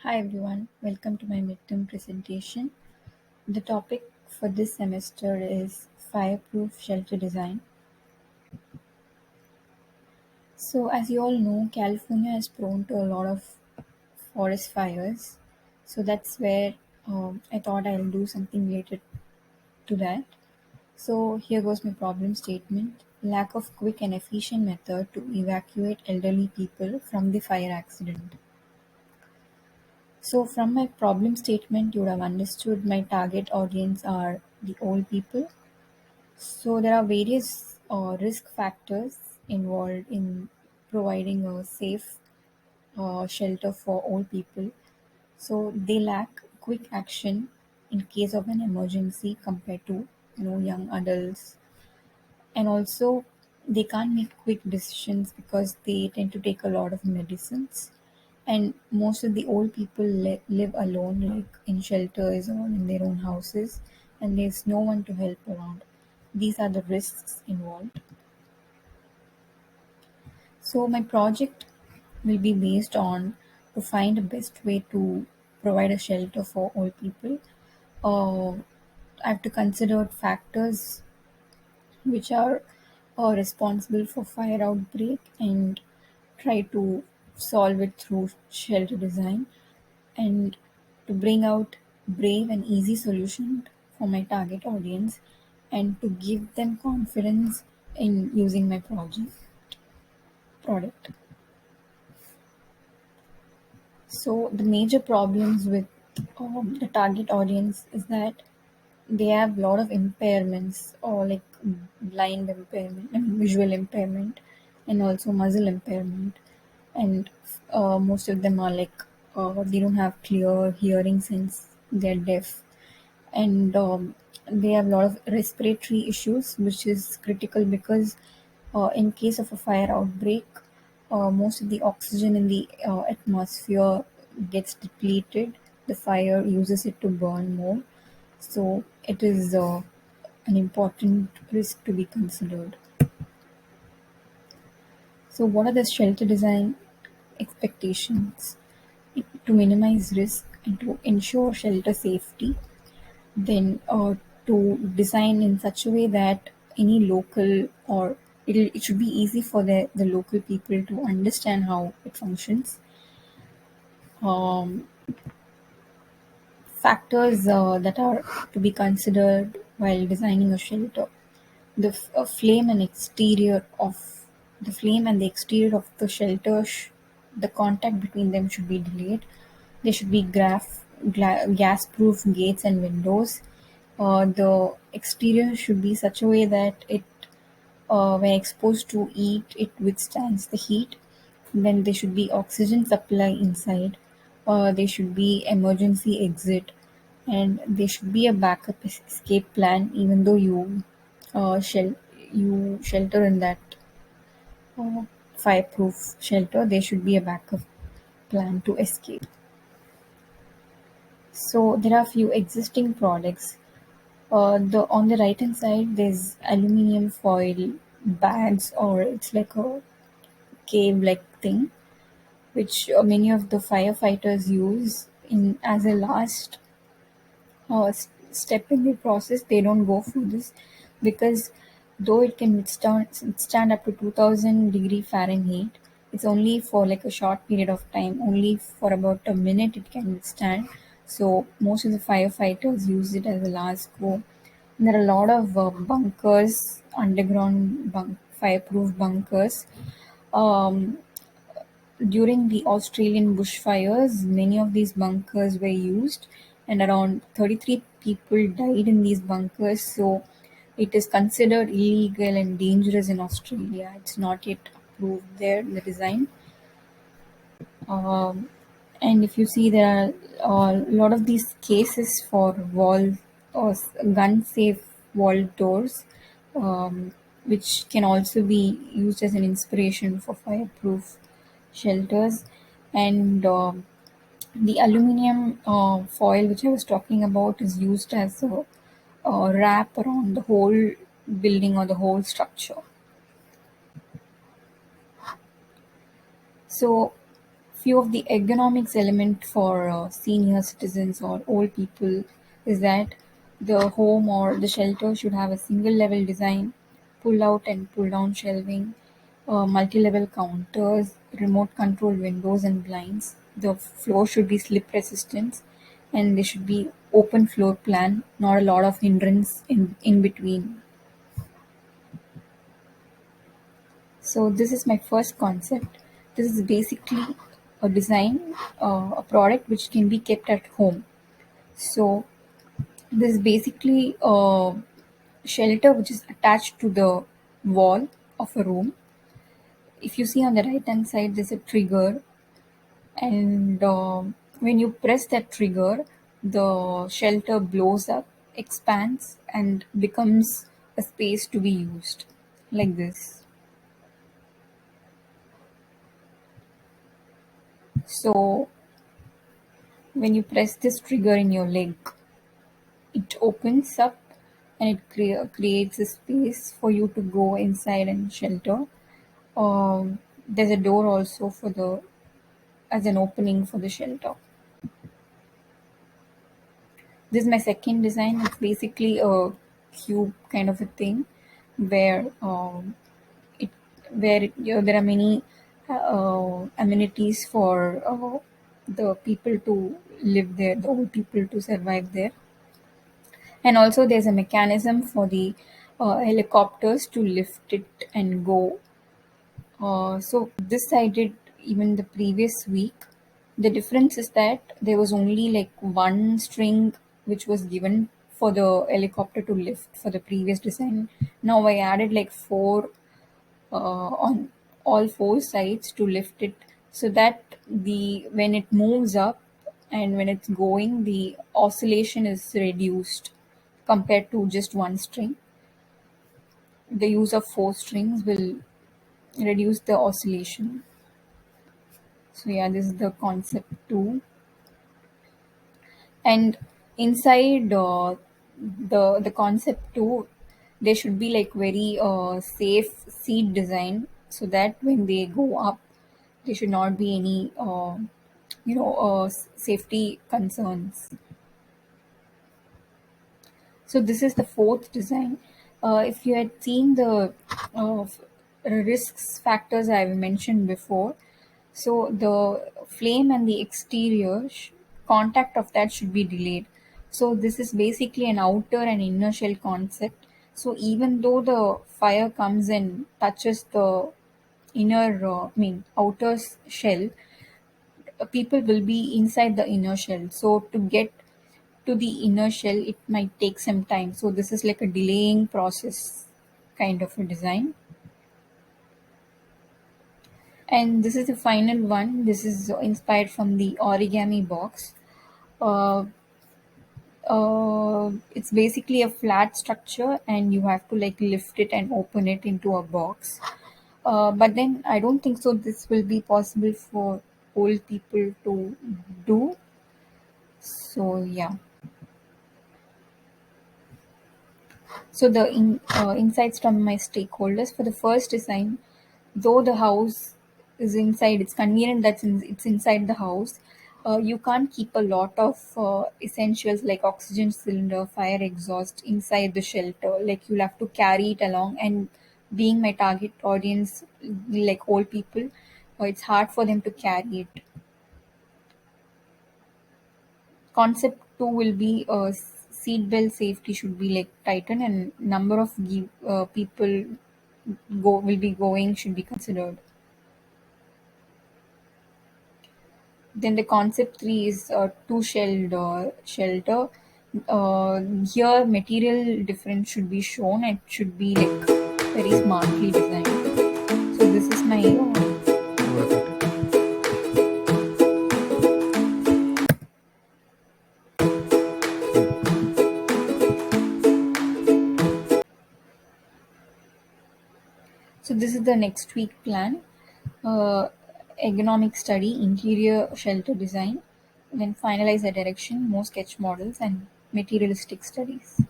Hi everyone, welcome to my midterm presentation. The topic for this semester is fireproof shelter design. So, as you all know, California is prone to a lot of forest fires. So, that's where I thought I'll do something related to that. So, here goes my problem statement: lack of quick and efficient method to evacuate elderly people from the fire accident. So, from my problem statement, you would have understood my target audience are the old people. So, there are various risk factors involved in providing a safe shelter for old people. So, they lack quick action in case of an emergency compared to young adults, and also they can't make quick decisions because they tend to take a lot of medicines, and most of the old people live alone, like in shelters or in their own houses, and there's no one to help around. These are the risks involved. So my project will be based on to find the best way to provide a shelter for old people. uh, I have to consider factors which are responsible for fire outbreak and try to solve it through shelter design, and to bring out brave and easy solution for my target audience, and to give them confidence in using my product. So the major problems with the target audience is that they have a lot of impairments, or like blind impairment and visual impairment, and also muscle impairment, and most of them are like they don't have clear hearing since they're deaf, and they have a lot of respiratory issues, which is critical because in case of a fire outbreak, most of the oxygen in the atmosphere gets depleted. The fire uses it to burn more, so it is an important risk to be considered. So, what are the shelter design expectations? To minimize risk and to ensure shelter safety, then to design in such a way that any local, or it should be easy for the local people to understand how it functions. Um, Factors that are to be considered while designing a shelter: the flame and exterior of the flame and the exterior of the shelter, the contact between them should be delayed. There should be gas-proof gates and windows. The exterior should be such a way that it, when exposed to heat, it withstands the heat. Then there should be oxygen supply inside. There should be emergency exit, and there should be a backup escape plan. Even though you shelter in that uh, fireproof shelter, there should be a backup plan to escape. So there are few existing products. The On the right hand side, there's aluminum foil bags, or it's like a cave like thing, which many of the firefighters use in as a last step in the process. They don't go through this because though it can withstand up to 2000 Fahrenheit, it's only for like a short period of time, only for about a minute it can withstand. So most of the firefighters use it as a last go. And there are a lot of bunkers, underground fireproof bunkers. Um, During the Australian bushfires, many of these bunkers were used, and around 33 people died in these bunkers. So, it is considered illegal and dangerous in Australia. It's not yet approved there, the design. Um, and if you see, there are a lot of these cases for gun safe wall doors, um, which can also be used as an inspiration for fireproof shelters. And the aluminum foil, which I was talking about, is used as a wrap around the whole building or the whole structure. So, few of the ergonomics element for senior citizens or old people is that the home or the shelter should have a single level design, pull out and pull down shelving, multi-level counters, remote control windows and blinds. The floor should be slip resistant, and there should be open floor plan, not a lot of hindrance in between. So this is my first concept. This is basically a design, a product which can be kept at home. So this is basically a shelter which is attached to the wall of a room. If you see on the right hand side, there's a trigger, and when you press that trigger, the shelter blows up, expands, and becomes a space to be used like this. So when you press this trigger in your leg, it opens up and it creates a space for you to go inside and shelter. There's a door also for the as an opening for the shelter. This is my second design. It's basically a cube kind of a thing where it there are many amenities for the people to live there, the old people to survive there. And also, there's a mechanism for the helicopters to lift it and go. So, this I did even the previous week. The difference is that there was only like one string which was given for the helicopter to lift for the previous design. Now I added like four on all four sides to lift it, so that the when it moves up and when it's going, the oscillation is reduced compared to just one string. The use of four strings will reduce the oscillation. So yeah, this is the concept too. And inside the concept too, there should be like very safe seat design, so that when they go up, there should not be any safety concerns. So this is the fourth design. If you had seen the risks factors I've mentioned before, so the flame and the exterior contact of that should be delayed. So this is basically an outer and inner shell concept. So even though the fire comes and touches the outer shell, people will be inside the inner shell. So to get to the inner shell, it might take some time. So this is like a delaying process kind of a design. And this is the final one. This is inspired from the origami box. Uh, it's basically a flat structure, and you have to like lift it and open it into a box. But then I don't think so. This will be possible for old people to do. So yeah. So the insights from my stakeholders for the first design, though the house is inside, it's convenient that it's inside the house. You can't keep a lot of essentials like oxygen cylinder, fire exhaust inside the shelter. Like you'll have to carry it along, and being my target audience, like old people, it's hard for them to carry it. Concept two will be seat belt safety should be like tightened, and number of people go will be going should be considered. Then the concept three is two shelled shelter. Here material difference should be shown, and it should be like very smartly designed. So this is my so this is the next week plan. uh, Ergonomic study, interior shelter design, then finalize the direction, more sketch models, and materialistic studies.